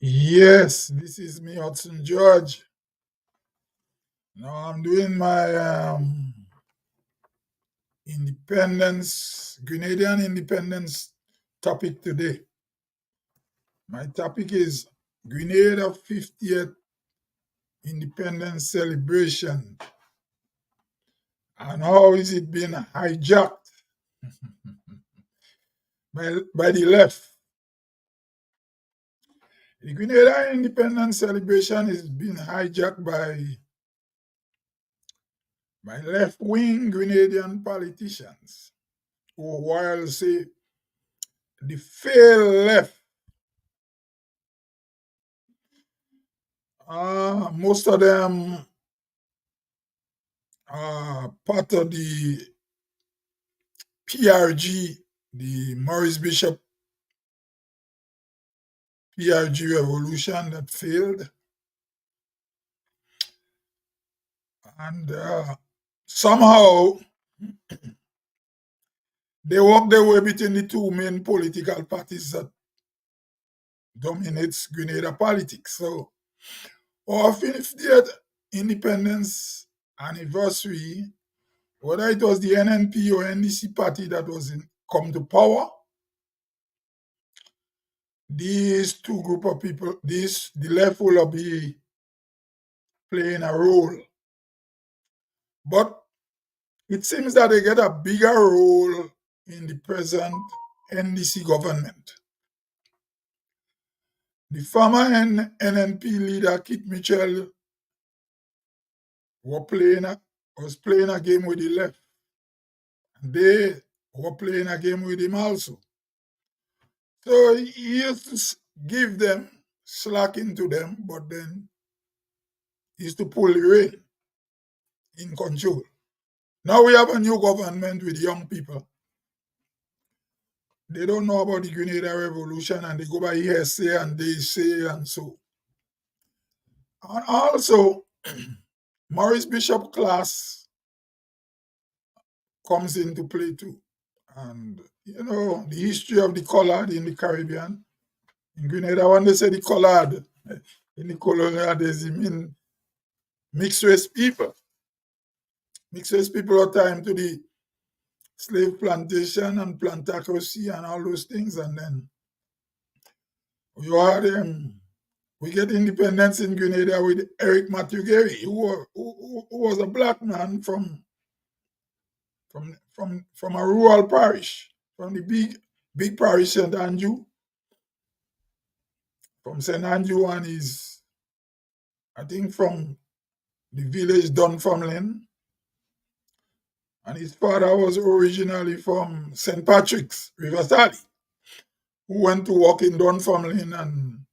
Yes, this is me, Hudson George. Now I'm doing my Grenadian independence topic today. My topic is Grenada 50th independence celebration and how is it being hijacked by the left. The Grenada independence celebration is being hijacked by left-wing Grenadian politicians who, while say the failed left, most of them are part of the PRG, the Maurice Bishop PRG revolution that failed. And somehow they work their way between the two main political parties that dominates Grenada politics. So our 50th independence anniversary, whether it was the NNP or NDC party that was come to power, these two group of people, the left will be playing a role. But it seems that they get a bigger role in the present NDC government. The former NNP leader, Kit Mitchell, was playing a game with the left. And they were playing a game with him also. So he used to give them, slack into them, but then he used to pull the rein in control. Now we have a new government with young people. They don't know about the Grenada Revolution and they go by hearsay and they say and so. And also, Maurice Bishop class comes into play too. And, the history of the colored in the Caribbean. In Grenada, when they say the colored, in the colonial days, it mean mixed race people. Mixed race people are time to the slave plantation and plantocracy and all those things. And then we get independence in Grenada with Eric Matthew Gary, who was a black man from a rural parish, from the big parish St. Andrew, from St. Andrew, and I think from the village Dunfermline. And his father was originally from St. Patrick's, Riverside, who went to work in Dunfermline, and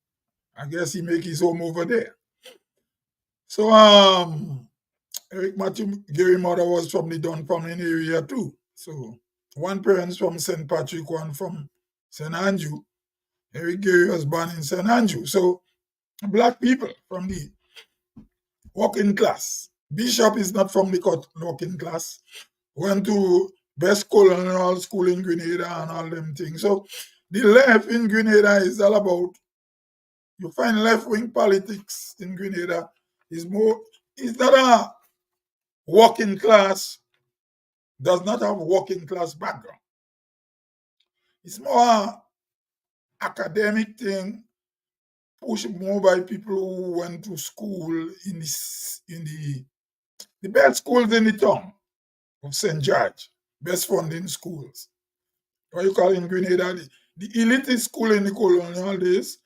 I guess he make his home over there. So Eric Matthew Gary mother was from the Dunfermline area too. So one parent's from St. Patrick, one from St. Andrew. Eric Gary was born in St. Andrew. So black people from the working class. Bishop is not from the working class. Went to best colonial school in Grenada and all them things. So the left in Grenada is all about, you find left-wing politics in Grenada is not a working class, does not have working class background. It's more academic thing, pushed more by people who went to school in the best schools in the town of St. George, best funding schools. What you call in Grenada, the elite school in the colonial days,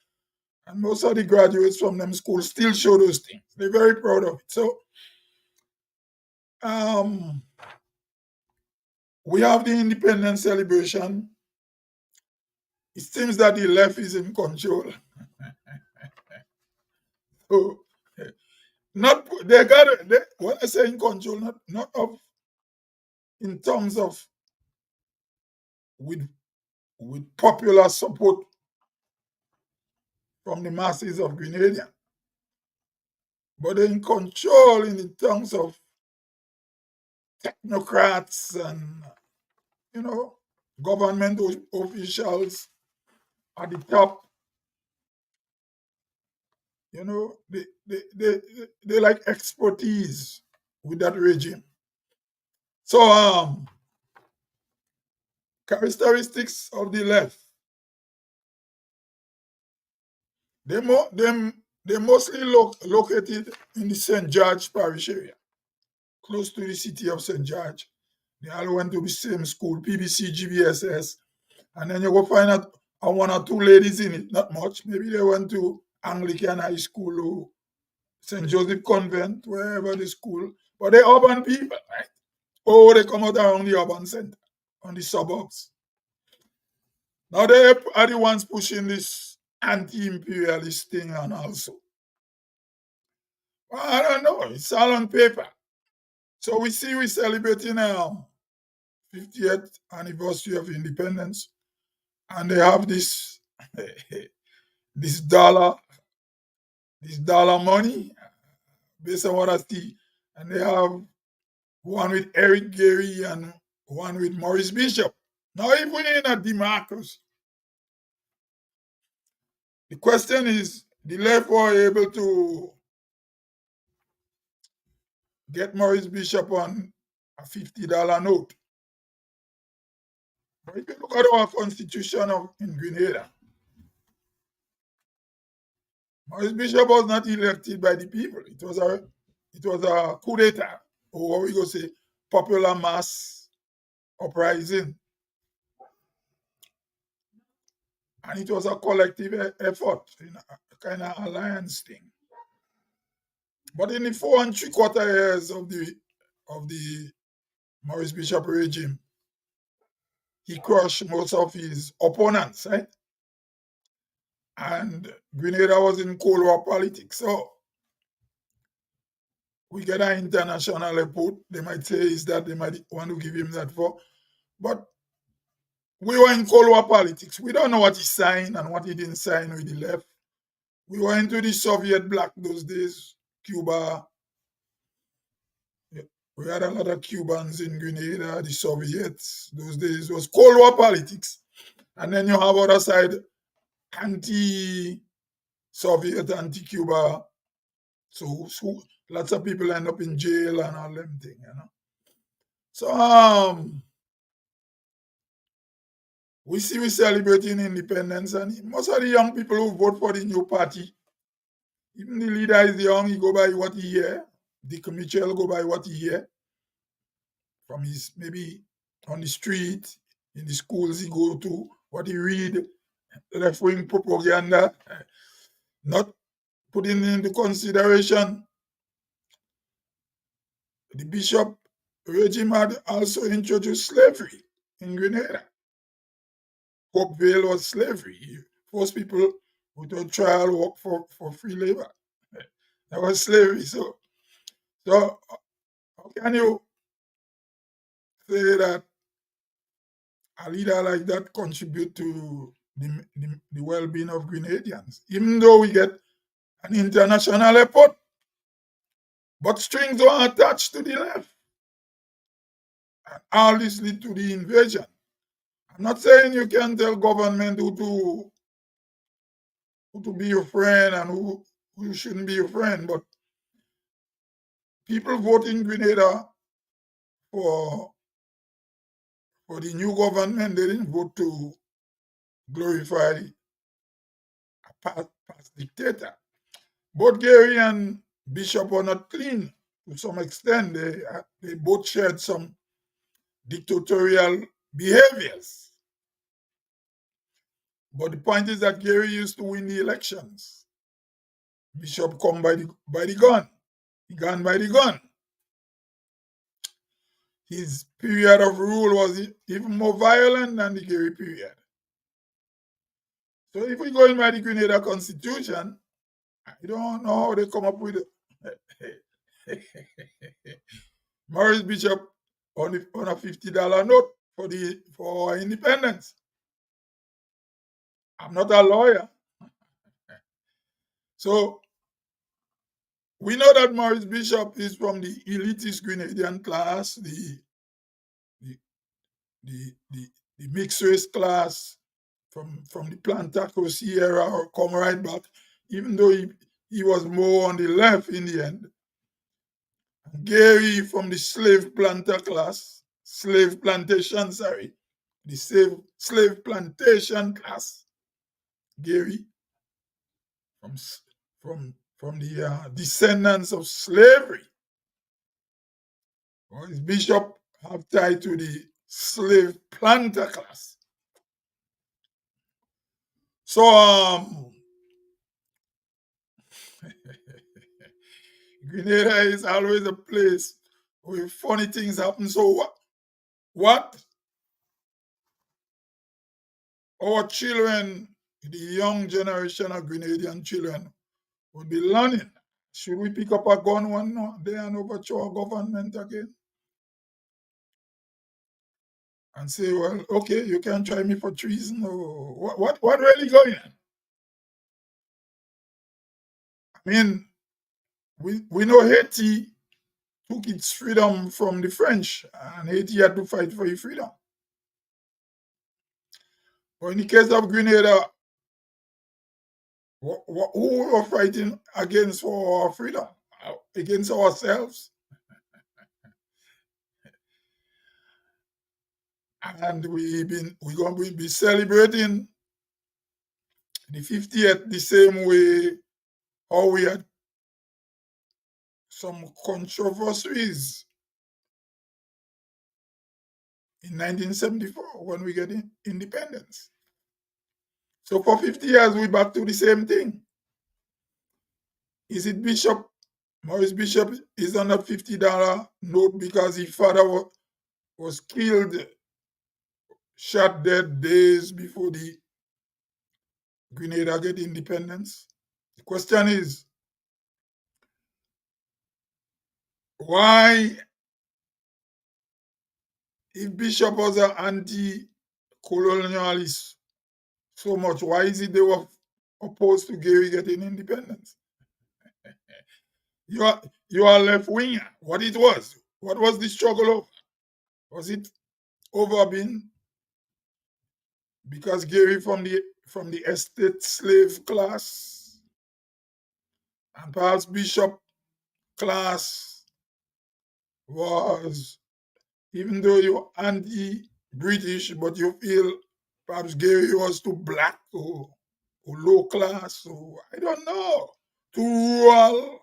and most of the graduates from them schools still show those things. They're very proud of it. So we have the independence celebration. It seems that the left is in control. So not they got when I say in control, not of in terms of with popular support from the masses of Grenadians, but they're in control in terms of technocrats and government officials at the top You know, they like expertise with that regime. So characteristics of the left, they mostly located in the St. George parish area, close to the city of St. George. They all went to the same school, PBC, GBSS, and then you go find out one or two ladies in it, not much. Maybe they went to Anglican High School or St. Joseph Convent, wherever the school, but they're urban people, right? Oh, they come out around the urban center, on the suburbs. Now they are the ones pushing this anti-imperialist thing and also. Well, I don't know. It's all on paper. So we see we're celebrating our 50th anniversary of independence, and they have this this dollar, this dollar money, based on what I see, and they have one with Eric Gary and one with Maurice Bishop. Now, if we're in a democracy, the question is, the left were able to get Maurice Bishop on a $50 note. But if you look at our constitution in Grenada, Maurice Bishop was not elected by the people. It was a coup d'etat, or what we go say, popular mass uprising. And it was a collective effort, a kind of alliance thing. But in the 4 3/4 years of the Maurice Bishop regime, he crushed most of his opponents, right? And Grenada was in Cold War politics. So we get an international report. They might say is that they might want to give him that for. But we were in Cold War politics. We don't know what he signed and what he didn't sign with the left. We were into the Soviet bloc those days, Cuba. We had a lot of Cubans in Grenada, the Soviets. Those days was Cold War politics. And then you have other side, anti-Soviet, anti-Cuba. So lots of people end up in jail and all them things, you know. So we see we celebrating independence, and most of the young people who vote for the new party, even the leader is young, he go by what he hear. Dick Mitchell go by what he hear from his, maybe on the street, in the schools he go to, what he read, left-wing propaganda, not putting into consideration the Bishop regime had also introduced slavery in Grenada. Hopeville was slavery. You force people without trial work for free labor. That was slavery. So how can you say that a leader like that contribute to the well-being of Grenadians, even though we get an international effort, but strings were attached to the left, and all this lead to the invasion. I'm not saying you can tell government who to be your friend and who shouldn't be your friend, but people vote in Grenada for the new government. They didn't vote to glorify a past dictator. Both Gary and Bishop were not clean to some extent. They both shared some dictatorial behaviors. But the point is that Gary used to win the elections. Bishop come by the gun. He gone by the gun. His period of rule was even more violent than the Gary period. So if we go in by the Grenada Constitution, I don't know how they come up with it. Maurice Bishop on a $50 note for our independence. I'm not a lawyer. So we know that Maurice Bishop is from the elitist Grenadian class, the mixed race class from the Plantocracy era, or come right back, even though he he was more on the left in the end. Gary from the slave plantation, sorry, the slave plantation class. Gary from from the descendants of slavery. Or his bishop have tied to the slave planter class. So Grenada is always a place where funny things happen. So what our children, the young generation of Grenadian children, would be learning? Should we pick up a gun one day and overthrow our government again? And say, well, okay, you can try me for treason, or what really going on? I mean, we know Haiti took its freedom from the French, and Haiti had to fight for its freedom. But in the case of Grenada, who were fighting against for our freedom? Against ourselves? And we're going to be celebrating the 50th the same way how we had some controversies in 1974 when we get independence. So for 50 years, we're back to the same thing. Is it Bishop? Maurice Bishop is on a $50 note because his father was killed, shot dead days before the Grenada get independence. The question is, why, if Bishop was an anti-colonialist so much, why is it they were opposed to Gary getting independence? You are left winger. What it was? What was the struggle of? Was it over being because Gary from the estate slave class and perhaps Bishop class was, even though you're anti-British, but you feel perhaps Gary was too black or low class, or I don't know, too rural.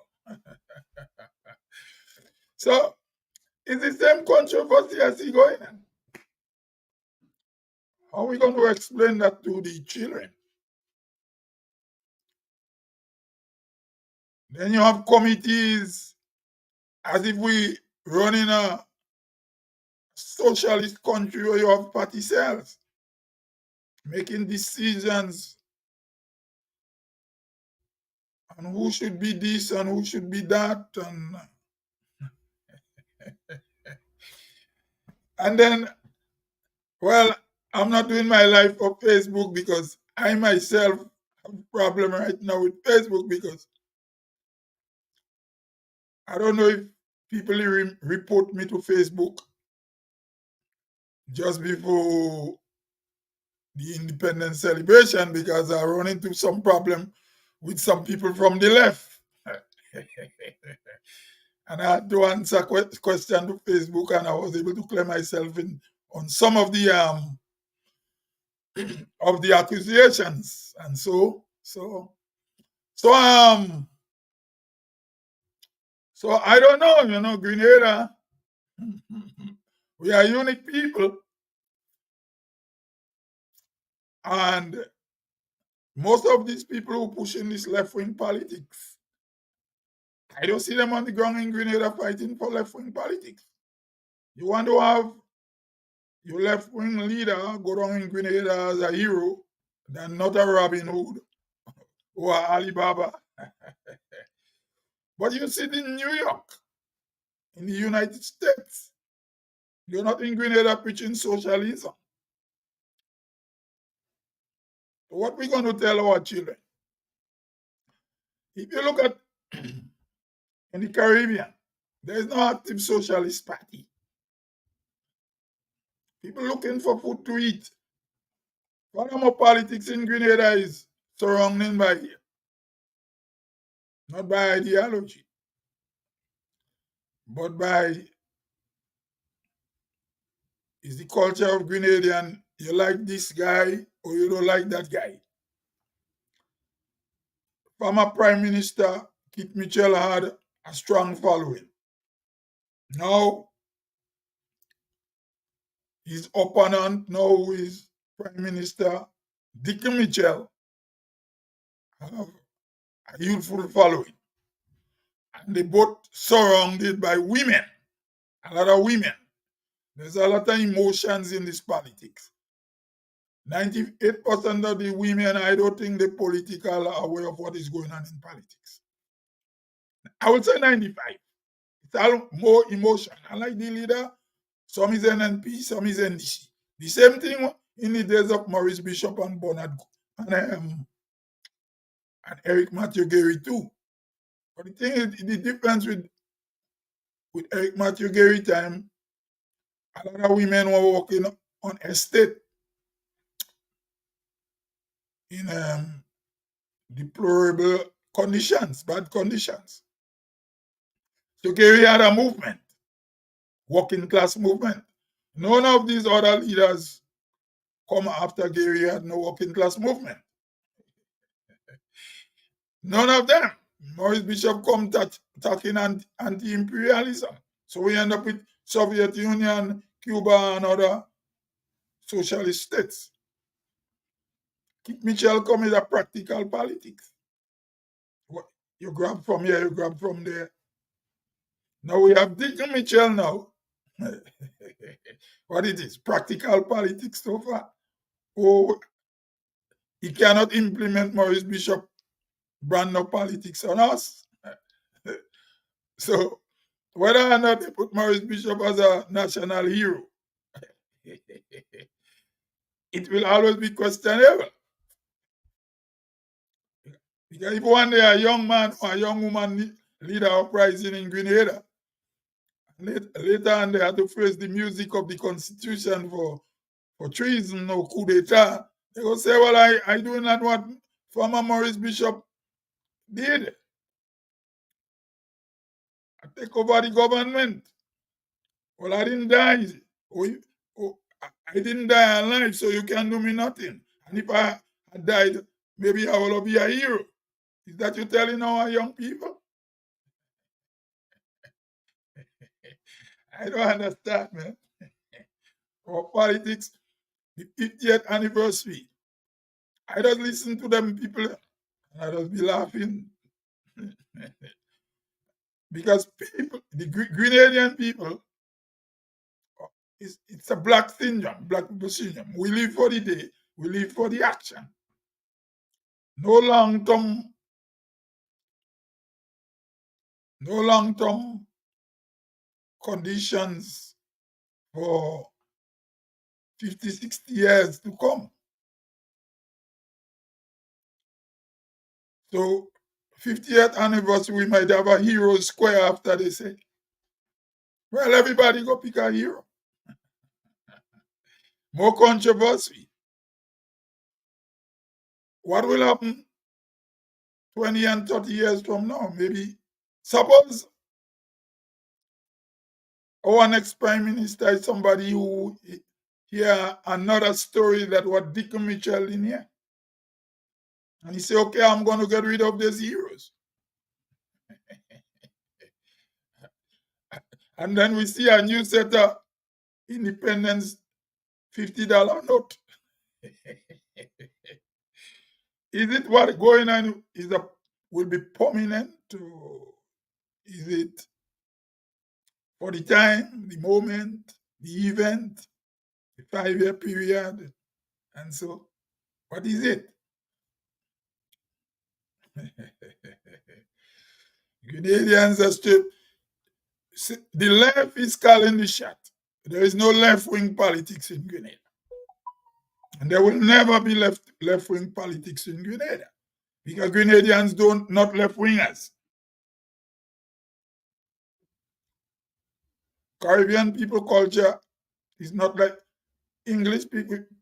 So it's the same controversy as he going on. How are we going to explain that to the children? Then you have committees as if we run in a socialist country where you have party cells making decisions on who should be this and who should be that, and then, well, I'm not doing my life for Facebook because I myself have a problem right now with Facebook because I don't know if people report me to Facebook just before the independence celebration because I run into some problem with some people from the left. And I had to answer question to Facebook, and I was able to clear myself in on some of the accusations, and so I don't know, Grenada, we are unique people, and most of these people who push in this left-wing politics, I don't see them on the ground in Grenada fighting for left-wing politics. You want to have your left-wing leader go down in Grenada as a hero, than not a Robin Hood or Alibaba. But you see it in New York, in the United States. You're not in Grenada preaching socialism. What we going to tell our children? If you look at in the Caribbean, there is no active socialist party. People looking for food to eat. Furthermore, politics in Grenada is surrounded by not by ideology, but by is the culture of Grenadian. You like this guy or you don't like that guy. Former Prime Minister Kit Mitchell had a strong following. Now his opponent, now who is Prime Minister Dick Mitchell, have a youthful following. And they both surrounded by women, a lot of women. There's a lot of emotions in this politics. 98% of the women, I don't think the political are aware of what is going on in politics. I would say 95. It's all more emotion. Unlike the leader, some is NNP, some is NDC. The same thing in the days of Maurice Bishop and Bernard and Eric Matthew Gary too. But the thing is, the difference with Eric Matthew Gary time, a lot of women were working on estate in deplorable conditions, bad conditions. So Gary had a movement, working class movement. None of these other leaders come after Gary had no working class movement. None of them. Maurice Bishop come talking anti-imperialism. So we end up with Soviet Union, Cuba, and other socialist states. Kit Mitchell come with a practical politics. You grab from here, you grab from there. Now we have Dick Mitchell now. What it is? Practical politics so far. Oh, he cannot implement Maurice Bishop brand of politics on us. So whether or not they put Maurice Bishop as a national hero, it will always be questionable. Because if one day a young man or a young woman lead an uprising in Grenada, later on they have to face the music of the constitution for treason or coup d'etat, they will say, well, I do not what former Maurice Bishop did. I take over the government. Well, I didn't die. I didn't die alive, so you can do me nothing. And if I had died, maybe I will be a hero. Is that you telling our young people? I don't understand, man. For politics, the 50th anniversary, I just listen to them people and I just be laughing. Because people, the Grenadian people, it's a black syndrome, black people syndrome. We live for the day, we live for the action. No long-term conditions for 50, 60 years to come. So 50th anniversary, we might have a hero square after they say, well, everybody go pick a hero. More controversy. What will happen 20 and 30 years from now? Maybe, suppose our next prime minister is somebody who hear another story that what Dick Mitchell in here. And he say, okay, I'm going to get rid of these heroes. And then we see a new set of independence $50 note. Is it what going on will be permanent? Is it for the time, the moment, the event, the 5-year period? And so, what is it? Grenadians are still, the left is calling the shot. There is no left-wing politics in Grenada. And there will never be left-wing politics in Grenada. Because Grenadians not left-wingers. Caribbean people culture is not like English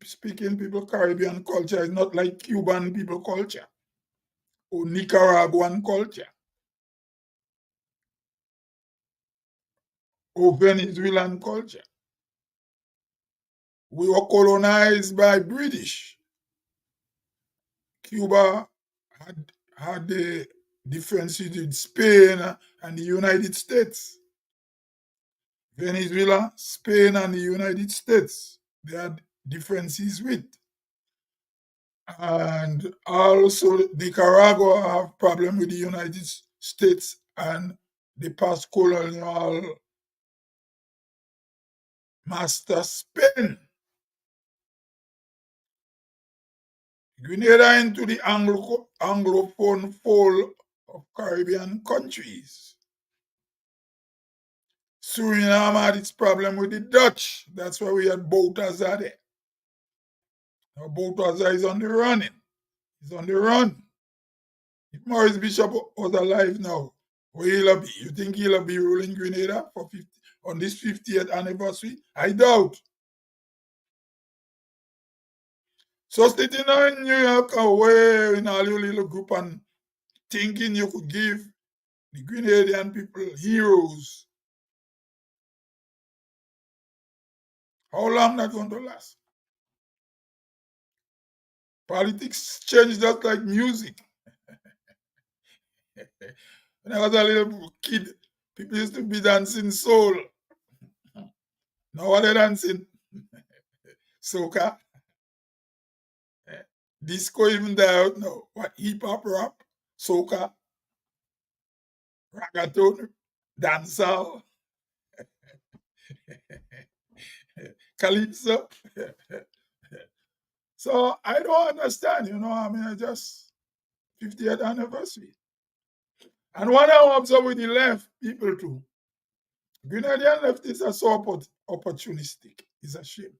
speaking people, Caribbean culture is not like Cuban people culture or Nicaraguan culture. of Venezuelan culture. We were colonized by British. Cuba had the differences with Spain and the United States. Venezuela, Spain, and the United States, they had differences with. And also Nicaragua have problem with the United States and the past colonial master Spain. Grenada into the Anglophone fold of Caribbean countries. Suriname had its problem with the Dutch. That's why we had Balthazar there. Now Balthazar is on the running. He's on the run. If Maurice Bishop was alive now, where he'll be? You think he'll be ruling Grenada for 50, on this 50th anniversary? I doubt. So sitting in New York away in all your little group and thinking you could give the Grenadian people heroes. How long that going to last? Politics change just like music. When I was a little kid, people used to be dancing soul. Now what they dancing? Soca. Disco even die out now. What, hip hop, rap, soca, reggaeton, dancehall, calypso. So I don't understand, I mean, I just 50th anniversary. And what I observe with the left people too, Grenadian left is so opportunistic. It's a shame.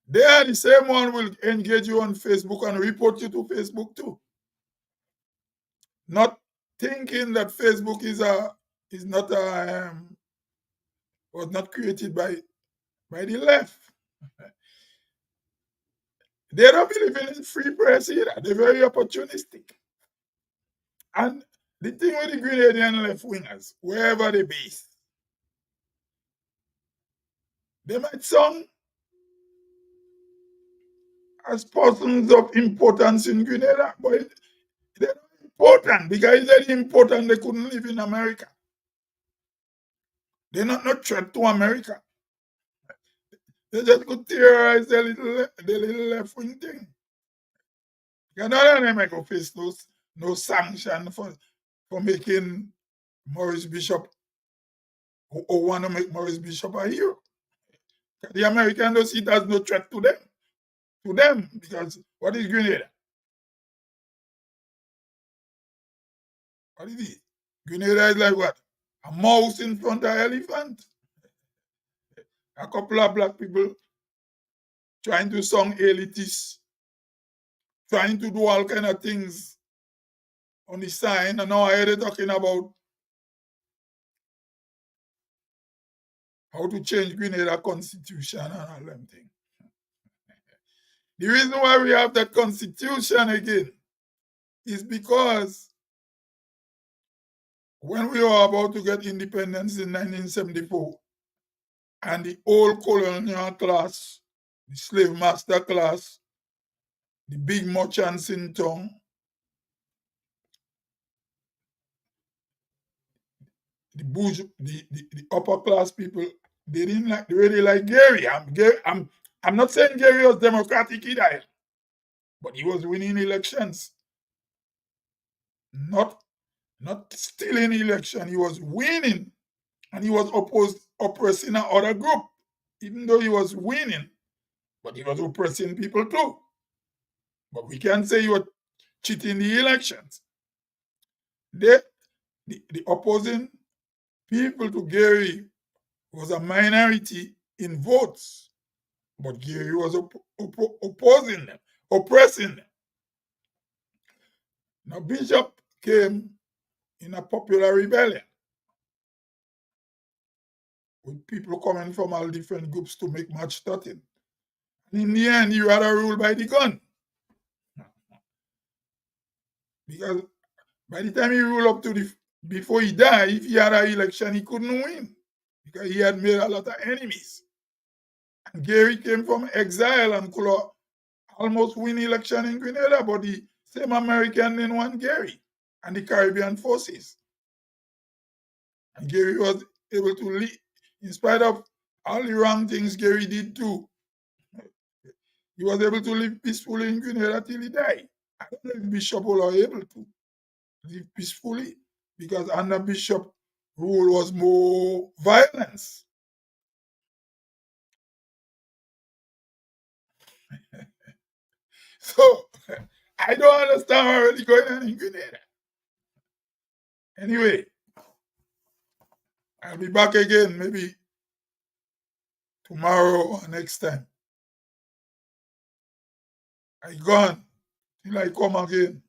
They are the same one will engage you on Facebook and report you to Facebook too. Not thinking that Facebook was not created by the left. They don't believe in free press either. They're very opportunistic. And the thing with the Grenadian left wingers, wherever they base, they might sound as persons of importance in Grenada, but they're not important because if they're important, they couldn't live in America. They're not no threat to America. They just could terrorize the little left wing thing. None of them might go face no sanction for making Maurice Bishop or want to make Maurice Bishop a hero. The Americans don't see it as no threat to them. Because what is Grenada? What is it? Grenada is like what? A mouse in front of an elephant. A couple of black people trying to sound elitist, trying to do all kind of things on the sign, and now I heard talking about how to change Grenada constitution and all them things. The reason why we have that constitution again is because when we were about to get independence in 1974, and the old colonial class, the slave master class, the big merchants in town, the upper class people, they didn't really like Gary. I'm not saying Gary was democratic either, but he was winning elections. Not stealing election, he was winning, and he was oppressing another group, even though he was winning, but he was oppressing people too. But we can't say he was cheating the elections. The opposing people to Gary was a minority in votes, but Gary was opposing them, oppressing them. Now Bishop came in a popular rebellion with people coming from all different groups to make match starting. And in the end, he rather rule by the gun. Because by the time he ruled up to before he died, if he had an election, he couldn't win. because he had made a lot of enemies. And Gary came from exile and could almost win election in Grenada, but the same American didn't want Gary and the Caribbean forces. And Gary was able to lead, in spite of all the wrong things Gary did too. He was able to live peacefully in Grenada till he died. I don't know if Bishop were able to live peacefully because under Bishop rule was more violence. So I don't understand what really going on in Grenada. Anyway, I'll be back again maybe tomorrow or next time. I gone till I come again.